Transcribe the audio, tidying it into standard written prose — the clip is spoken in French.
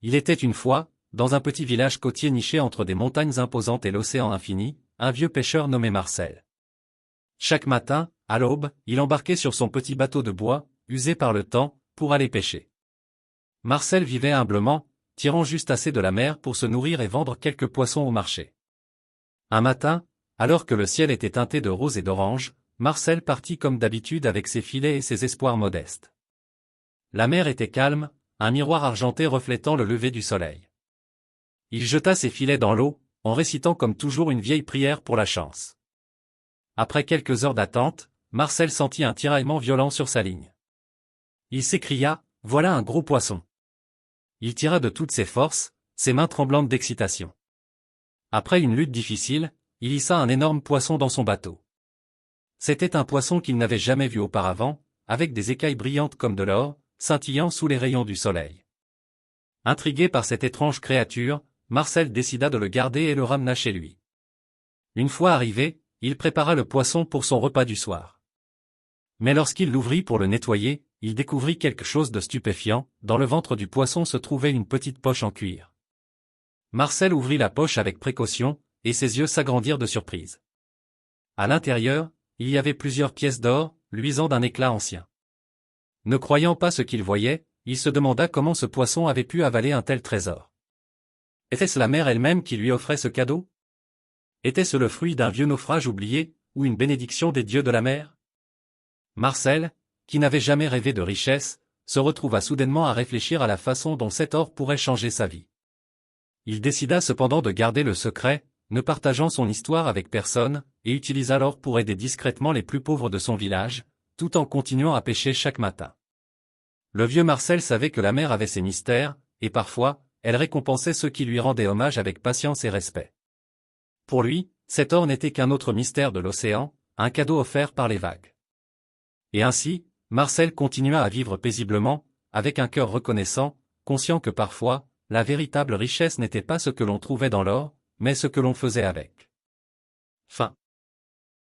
Il était une fois, dans un petit village côtier niché entre des montagnes imposantes et l'océan infini, un vieux pêcheur nommé Marcel. Chaque matin, à l'aube, il embarquait sur son petit bateau de bois, usé par le temps, pour aller pêcher. Marcel vivait humblement, tirant juste assez de la mer pour se nourrir et vendre quelques poissons au marché. Un matin, alors que le ciel était teinté de rose et d'orange, Marcel partit comme d'habitude avec ses filets et ses espoirs modestes. La mer était calme, un miroir argenté reflétant le lever du soleil. Il jeta ses filets dans l'eau, en récitant comme toujours une vieille prière pour la chance. Après quelques heures d'attente, Marcel sentit un tiraillement violent sur sa ligne. Il s'écria, « Voilà un gros poisson !» Il tira de toutes ses forces, ses mains tremblantes d'excitation. Après une lutte difficile, il hissa un énorme poisson dans son bateau. C'était un poisson qu'il n'avait jamais vu auparavant, avec des écailles brillantes comme de l'or, scintillant sous les rayons du soleil. Intrigué par cette étrange créature, Marcel décida de le garder et le ramena chez lui. Une fois arrivé, il prépara le poisson pour son repas du soir. Mais lorsqu'il l'ouvrit pour le nettoyer, il découvrit quelque chose de stupéfiant, dans le ventre du poisson se trouvait une petite poche en cuir. Marcel ouvrit la poche avec précaution, et ses yeux s'agrandirent de surprise. À l'intérieur, il y avait plusieurs pièces d'or, luisant d'un éclat ancien. Ne croyant pas ce qu'il voyait, il se demanda comment ce poisson avait pu avaler un tel trésor. Était-ce la mer elle-même qui lui offrait ce cadeau? Était-ce le fruit d'un vieux naufrage oublié, ou une bénédiction des dieux de la mer? Marcel, qui n'avait jamais rêvé de richesse, se retrouva soudainement à réfléchir à la façon dont cet or pourrait changer sa vie. Il décida cependant de garder le secret, ne partageant son histoire avec personne, et utilisa l'or pour aider discrètement les plus pauvres de son village, tout en continuant à pêcher chaque matin. Le vieux Marcel savait que la mer avait ses mystères, et parfois, elle récompensait ceux qui lui rendaient hommage avec patience et respect. Pour lui, cet or n'était qu'un autre mystère de l'océan, un cadeau offert par les vagues. Et ainsi, Marcel continua à vivre paisiblement, avec un cœur reconnaissant, conscient que parfois, la véritable richesse n'était pas ce que l'on trouvait dans l'or, mais ce que l'on faisait avec. Fin.